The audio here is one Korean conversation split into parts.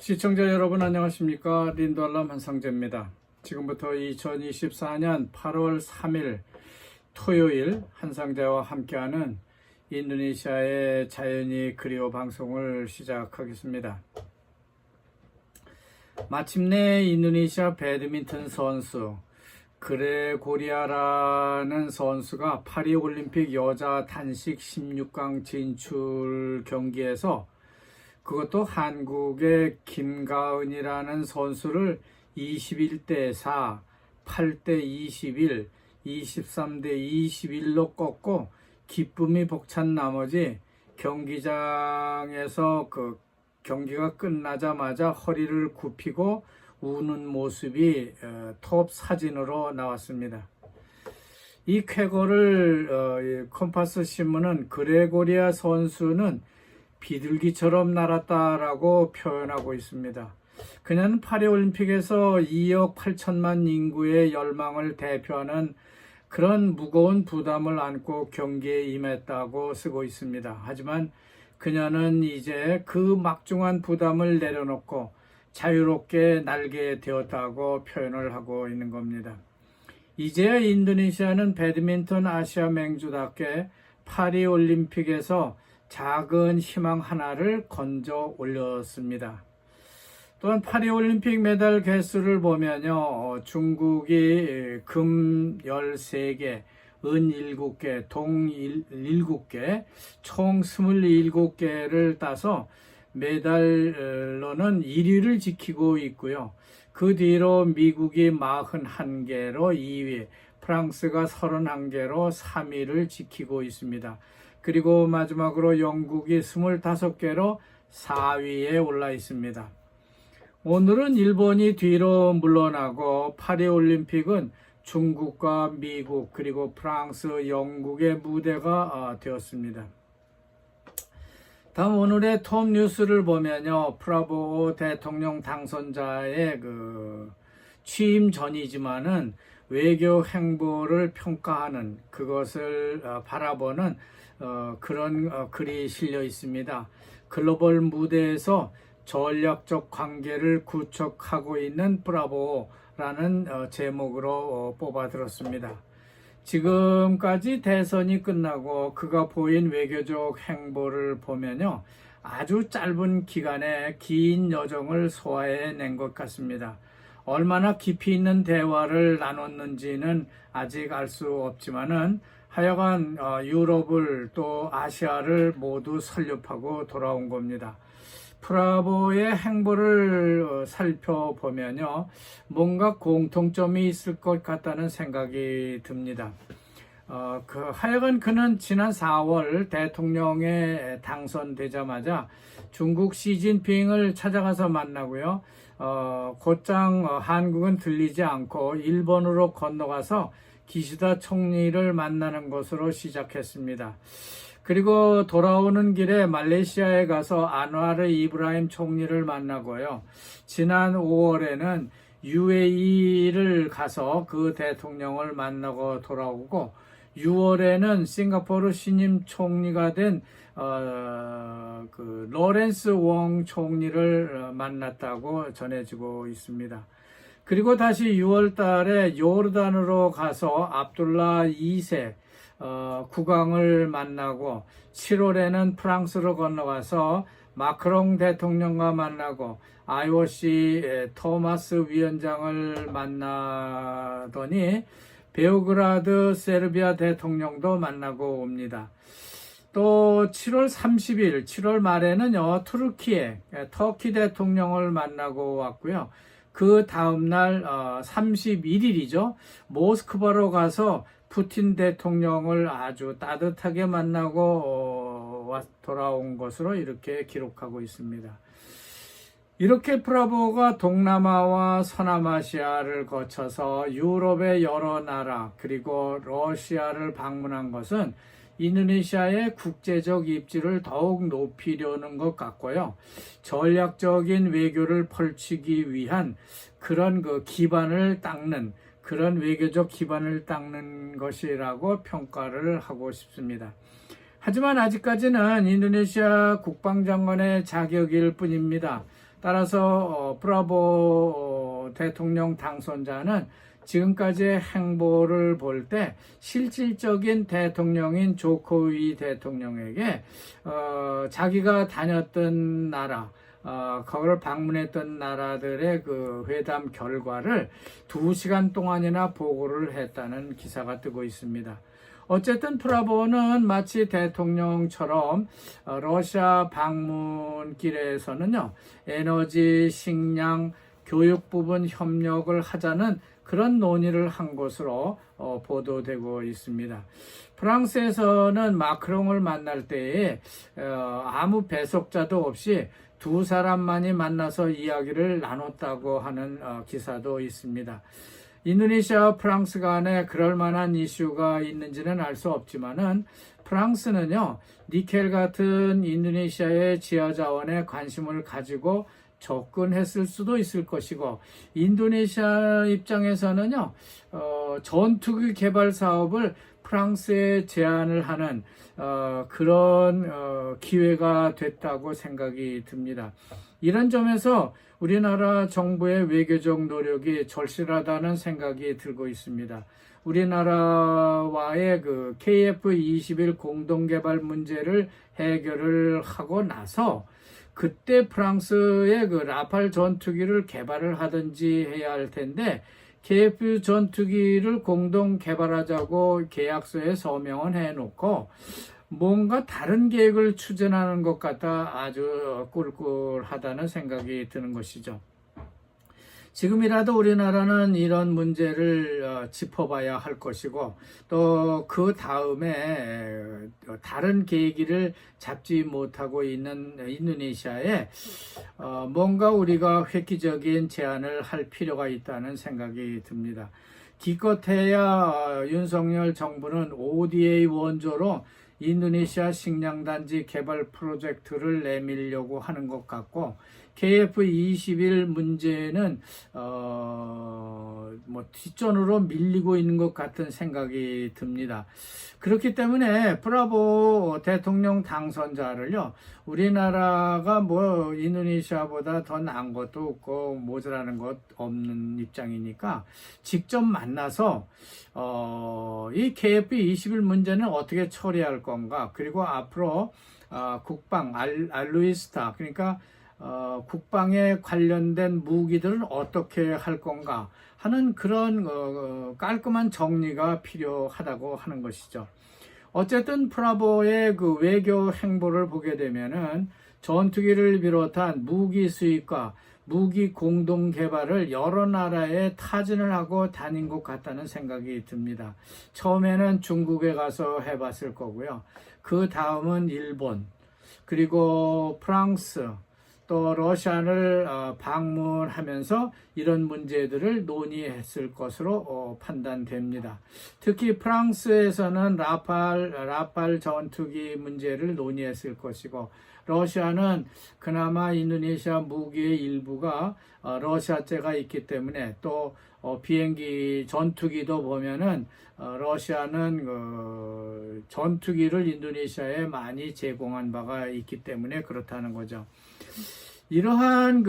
시청자 여러분 안녕하십니까? 린도알람 한상재입니다. 지금부터 2024년 8월 3일 토요일 한상재와 함께하는 인도네시아의 자연이 그리워 방송을 시작하겠습니다. 마침내 인도네시아 배드민턴 선수 그레고리아라는 선수가 파리올림픽 여자 단식 16강 진출 경기에서 그것도 한국의 김가은이라는 선수를 21대 4, 8대 21, 23대 21로 꺾고 기쁨이 벅찬 나머지 경기장에서 경기가 끝나자마자 허리를 굽히고 우는 모습이 톱 사진으로 나왔습니다. 이 쾌거를 컴파스 신문은 그레고리아 선수는 비둘기처럼 날았다라고 표현하고 있습니다. 그녀는 파리올림픽에서 2억 8천만 인구의 열망을 대표하는 그런 무거운 부담을 안고 경기에 임했다고 쓰고 있습니다. 하지만 그녀는 이제 그 막중한 부담을 내려놓고 자유롭게 날게 되었다고 표현을 하고 있는 겁니다. 이제야 인도네시아는 배드민턴 아시아 맹주답게 파리올림픽에서 작은 희망 하나를 건져 올렸습니다. 또한 파리올림픽 메달 개수를 보면요, 중국이 금 13개, 은 7개, 동 7개, 총 27개를 따서 메달로는 1위를 지키고 있고요. 그 뒤로 미국이 41개로 2위, 프랑스가 31개로 3위를 지키고 있습니다. 그리고 마지막으로 영국이 25개로 4위에 올라 있습니다. 오늘은 일본이 뒤로 물러나고 파리올림픽은 중국과 미국 그리고 프랑스, 영국의 무대가 되었습니다. 다음 오늘의 톱 뉴스를 보면요, 프라보오 대통령 당선자의 취임 전이지만은 외교 행보를 평가하는 그것을 바라보는 그런 글이 실려 있습니다. 글로벌 무대에서 전략적 관계를 구축하고 있는 브라보라는 제목으로 뽑아들었습니다. 지금까지 대선이 끝나고 그가 보인 외교적 행보를 보면요, 아주 짧은 기간에 긴 여정을 소화해낸 것 같습니다. 얼마나 깊이 있는 대화를 나눴는지는 아직 알 수 없지만은 하여간 유럽을 또 아시아를 모두 설립하고 돌아온 겁니다. 프라보의 행보를 살펴보면요, 뭔가 공통점이 있을 것 같다는 생각이 듭니다. 하여간 그는 지난 4월 대통령에 당선되자마자 중국 시진핑을 찾아가서 만나고요. 곧장 한국은 들리지 않고 일본으로 건너가서 기시다 총리를 만나는 것으로 시작했습니다. 그리고 돌아오는 길에 말레이시아에 가서 안와르 이브라힘 총리를 만나고요. 지난 5월에는 UAE를 가서 그 대통령을 만나고 돌아오고 6월에는 싱가포르 신임 총리가 된 로렌스 웡 총리를 만났다고 전해지고 있습니다. 그리고 다시 6월 달에 요르단으로 가서 압둘라 2세 국왕을 만나고 7월에는 프랑스로 건너가서 마크롱 대통령과 만나고 IOC 토마스 위원장을 만나더니 베오그라드 세르비아 대통령도 만나고 옵니다. 또 7월 30일, 7월 말에는요, 터키 대통령을 만나고 왔고요. 그 다음날 31일이죠. 모스크바로 가서 푸틴 대통령을 아주 따뜻하게 만나고 돌아온 것으로 이렇게 기록하고 있습니다. 이렇게 프라보가 동남아와 서남아시아를 거쳐서 유럽의 여러 나라 그리고 러시아를 방문한 것은 인도네시아의 국제적 입지를 더욱 높이려는 것 같고요. 전략적인 외교를 펼치기 위한 그런 기반을 닦는 그런 외교적 기반을 닦는 것이라고 평가를 하고 싶습니다. 하지만 아직까지는 인도네시아 국방장관의 자격일 뿐입니다. 따라서 브라보 대통령 당선자는 지금까지의 행보를 볼 때 실질적인 대통령인 조코위 대통령에게 자기가 다녔던 나라, 거기를 방문했던 나라들의 그 회담 결과를 2시간 동안이나 보고를 했다는 기사가 뜨고 있습니다. 어쨌든 프라보는 마치 대통령처럼 러시아 방문길에서는요, 에너지, 식량, 교육 부분 협력을 하자는 그런 논의를 한 것으로 보도되고 있습니다. 프랑스에서는 마크롱을 만날 때에 아무 배석자도 없이 두 사람만이 만나서 이야기를 나눴다고 하는 기사도 있습니다. 인도네시아와 프랑스 간에 그럴 만한 이슈가 있는지는 알 수 없지만은 프랑스는요, 니켈 같은 인도네시아의 지하자원에 관심을 가지고 접근했을 수도 있을 것이고, 인도네시아 입장에서는요, 전투기 개발 사업을 프랑스에 제안을 하는 그런 기회가 됐다고 생각이 듭니다. 이런 점에서 우리나라 정부의 외교적 노력이 절실하다는 생각이 들고 있습니다. 우리나라와의 그 KF-21 공동개발 문제를 해결을 하고 나서 그때 프랑스의 그 라팔 전투기를 개발을 하든지 해야 할 텐데, KF 전투기를 공동 개발하자고 계약서에 서명은 해놓고 뭔가 다른 계획을 추진하는 것 같아 아주 꿀꿀하다는 생각이 드는 것이죠. 지금이라도 우리나라는 이런 문제를 짚어봐야 할 것이고, 또 그 다음에 다른 계기를 잡지 못하고 있는 인도네시아에 뭔가 우리가 획기적인 제안을 할 필요가 있다는 생각이 듭니다. 기껏해야 윤석열 정부는 ODA 원조로 인도네시아 식량단지 개발 프로젝트를 내밀려고 하는 것 같고, KF-21 문제는 뒷전으로 밀리고 있는 것 같은 생각이 듭니다. 그렇기 때문에 브라보 대통령 당선자를요, 우리나라가 뭐 인도네시아보다 더 나은 것도 없고 모자라는 것 없는 입장이니까 직접 만나서 이 KF-21 문제는 어떻게 처리할 건가, 그리고 앞으로 국방 알루이스타, 그러니까 국방에 관련된 무기들은 어떻게 할 건가 하는 그런 깔끔한 정리가 필요하다고 하는 것이죠. 어쨌든 프라보의 그 외교 행보를 보게 되면은 전투기를 비롯한 무기 수입과 무기 공동 개발을 여러 나라에 타진을 하고 다닌 것 같다는 생각이 듭니다. 처음에는 중국에 가서 해봤을 거고요. 그 다음은 일본, 그리고 프랑스, 또 러시아를 방문하면서 이런 문제들을 논의했을 것으로 판단됩니다. 특히 프랑스에서는 라팔 전투기 문제를 논의했을 것이고, 러시아는 그나마 인도네시아 무기의 일부가 러시아제가 있기 때문에, 또 비행기 전투기도 보면은 러시아는 전투기를 인도네시아에 많이 제공한 바가 있기 때문에 그렇다는 거죠. 이러한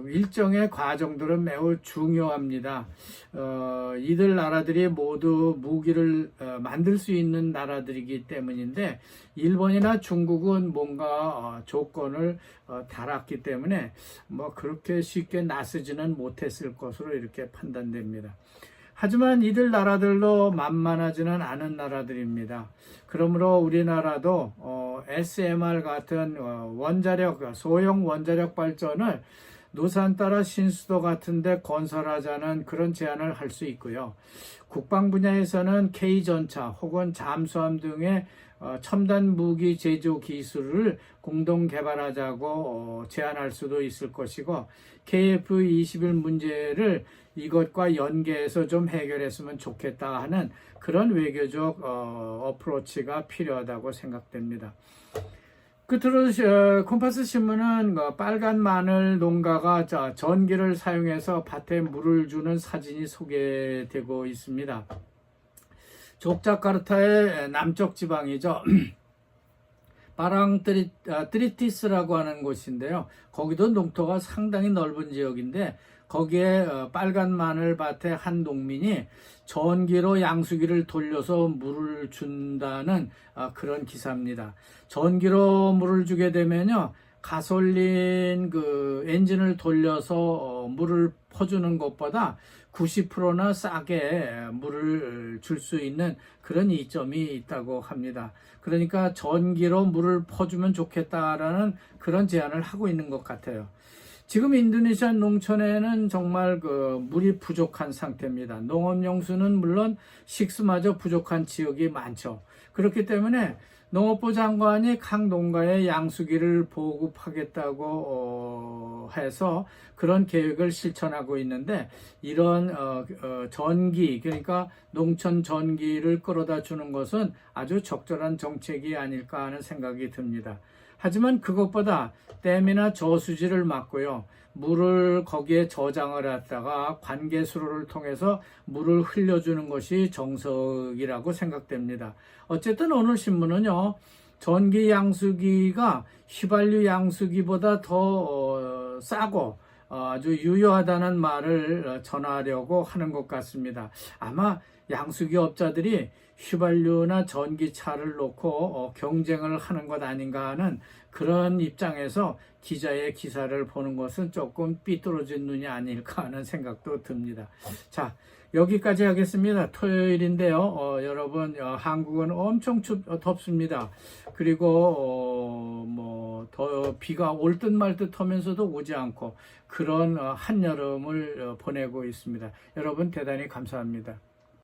일정의 과정들은 매우 중요합니다. 이들 나라들이 모두 무기를 만들 수 있는 나라들이기 때문인데, 일본이나 중국은 뭔가 조건을 달았기 때문에 뭐 그렇게 쉽게 나서지는 못했을 것으로 이렇게 판단됩니다. 하지만 이들 나라들도 만만하지는 않은 나라들입니다. 그러므로 우리나라도 SMR 같은 소형 원자력 발전을 노산 따라 신수도 같은데 건설하자는 그런 제안을 할 수 있고요. 국방 분야에서는 K전차 혹은 잠수함 등의 첨단 무기 제조 기술을 공동 개발하자고 제안할 수도 있을 것이고, KF-21 문제를 이것과 연계해서 좀 해결했으면 좋겠다 하는 그런 외교적 어프로치가 필요하다고 생각됩니다. 끝으로 콤파스 신문은 빨간 마늘 농가가 전기를 사용해서 밭에 물을 주는 사진이 소개되고 있습니다. 족자카르타의 남쪽 지방이죠. 트리티스라고 하는 곳인데요. 거기도 농토가 상당히 넓은 지역인데 거기에 빨간 마늘밭의 한 농민이 전기로 양수기를 돌려서 물을 준다는 그런 기사입니다. 전기로 물을 주게 되면요, 가솔린 그 엔진을 돌려서 물을 퍼주는 것보다 90%나 싸게 물을 줄 수 있는 그런 이점이 있다고 합니다. 그러니까 전기로 물을 퍼주면 좋겠다라는 그런 제안을 하고 있는 것 같아요. 지금 인도네시아 농촌에는 정말 그 물이 부족한 상태입니다. 농업용수는 물론 식수마저 부족한 지역이 많죠. 그렇기 때문에 농업부 장관이 각 농가에 양수기를 보급하겠다고 해서 그런 계획을 실천하고 있는데, 이런 전기, 그러니까 농촌 전기를 끌어다 주는 것은 아주 적절한 정책이 아닐까 하는 생각이 듭니다. 하지만 그것보다 댐이나 저수지를 막고요, 물을 거기에 저장을 했다가 관계수로를 통해서 물을 흘려주는 것이 정석이라고 생각됩니다. 어쨌든 오늘 신문은요, 전기 양수기가 휘발유 양수기보다 더 싸고 아주 유효하다는 말을 전하려고 하는 것 같습니다. 아마 양수기 업자들이 휘발유나 전기차를 놓고 경쟁을 하는 것 아닌가 하는 그런 입장에서 기자의 기사를 보는 것은 조금 삐뚤어진 눈이 아닐까 하는 생각도 듭니다. 자, 여기까지 하겠습니다. 토요일인데요. 여러분, 한국은 엄청 덥습니다. 그리고 더 비가 올 듯 말 듯 하면서도 오지 않고 그런 한여름을 보내고 있습니다. 여러분 대단히 감사합니다.